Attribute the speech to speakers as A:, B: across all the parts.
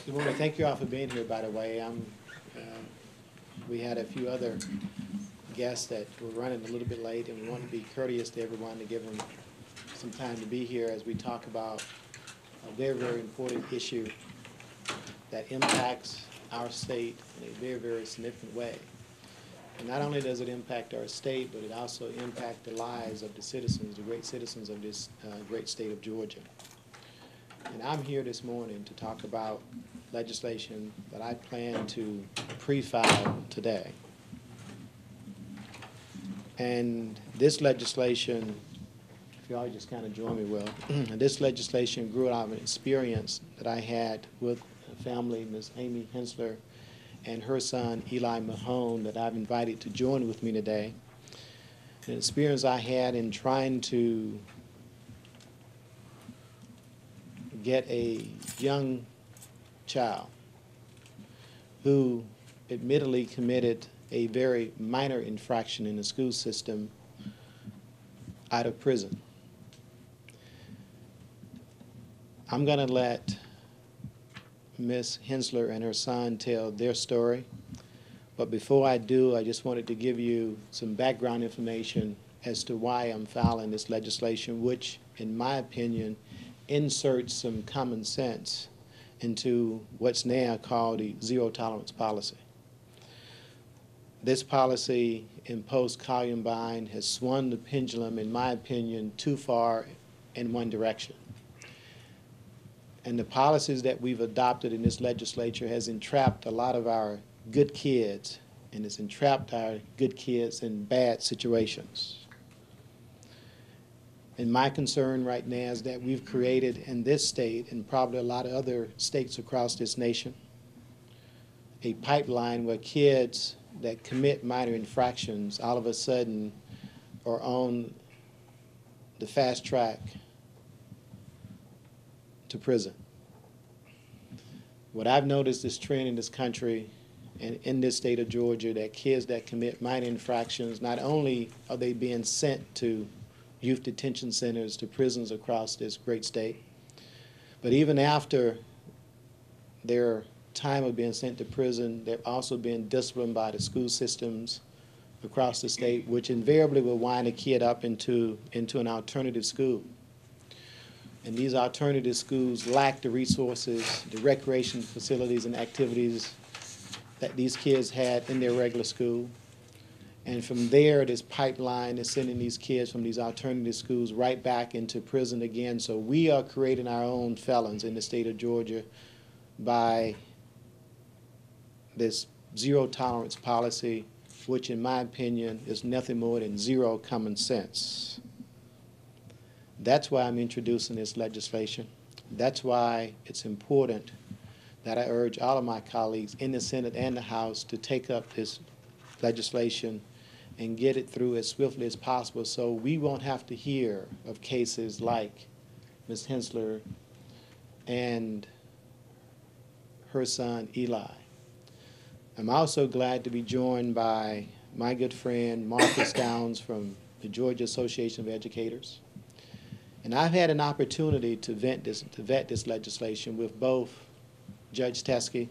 A: Good morning. Thank you all for being here, by the way. We had a few other guests that were running a little bit late, and we want to be courteous to everyone to give them some time to be here as we talk about a very, very important issue that impacts our state in a very, very significant way. And not only does it impact our state, but it also impacts the lives of the citizens, the great citizens of this great state of Georgia. And I'm here this morning to talk about legislation that I plan to pre-file today. And this legislation, if you all just kind of join me well, this legislation grew out of an experience that I had with a family, Ms. Amy Hensler, and her son, Eli Mahone, that I've invited to join with me today. An experience I had in trying to get a young child who admittedly committed a very minor infraction in the school system out of prison. I'm going to let Ms. Hensler and her son tell their story. But before I do, I just wanted to give you some background information as to why I'm filing this legislation, which, in my opinion, inserts some common sense into what's now called the zero tolerance policy. This policy in post-Columbine has swung the pendulum, in my opinion, too far in one direction. And the policies that we've adopted in this legislature has entrapped a lot of our good kids, and it's entrapped our good kids in bad situations. And my concern right now is that we've created in this state, and probably a lot of other states across this nation, a pipeline where kids that commit minor infractions all of a sudden are on the fast track to prison. What I've noticed is trend in this country and in this state of Georgia, that kids that commit minor infractions, not only are they being sent to youth detention centers, to prisons across this great state, but even after their time of being sent to prison, they're also being disciplined by the school systems across the state, which invariably will wind a kid up into an alternative school. And these alternative schools lack the resources, the recreation facilities and activities that these kids had in their regular school. And from there, this pipeline is sending these kids from these alternative schools right back into prison again. So we are creating our own felons in the state of Georgia by this zero tolerance policy, which in my opinion is nothing more than zero common sense. That's why I'm introducing this legislation. That's why it's important that I urge all of my colleagues in the Senate and the House to take up this legislation and get it through as swiftly as possible so we won't have to hear of cases like Ms. Hensler and her son Eli. I'm also glad to be joined by my good friend Marcus Downs from the Georgia Association of Educators. And I've had an opportunity to vet this legislation with both Judge Teskey,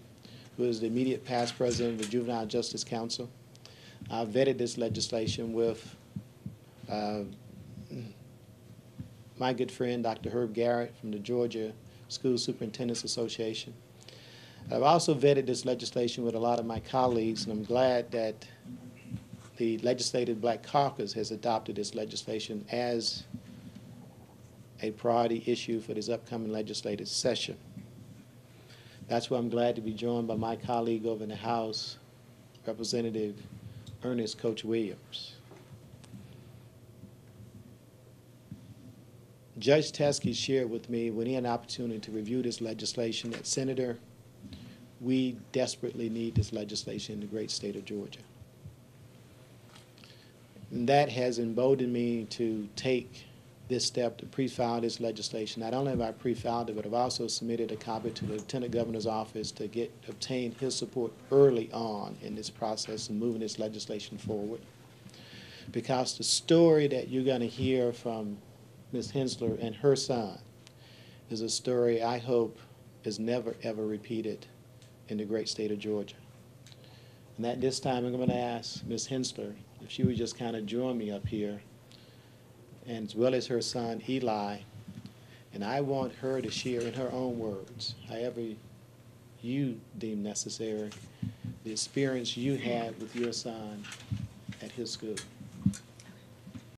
A: who is the immediate past president of the Juvenile Justice Council. I've vetted this legislation with my good friend, Dr. Herb Garrett from the Georgia School Superintendents Association. I've also vetted this legislation with a lot of my colleagues, and I'm glad that the Legislative Black Caucus has adopted this legislation as a priority issue for this upcoming legislative session. That's why I'm glad to be joined by my colleague over in the House, Representative Ernest Coach Williams. Judge Teskey shared with me when he had an opportunity to review this legislation that, Senator, we desperately need this legislation in the great state of Georgia. And that has emboldened me to take this step to pre-file this legislation. Not only have I pre-filed it, but I've also submitted a copy to the Lieutenant Governor's office to obtain his support early on in this process of moving this legislation forward. Because the story that you're going to hear from Ms. Hensler and her son is a story I hope is never, ever repeated in the great state of Georgia. And at this time, I'm going to ask Ms. Hensler if she would just kind of join me up here, and as well as her son, Eli. And I want her to share in her own words, however you deem necessary, the experience you had with your son at his school.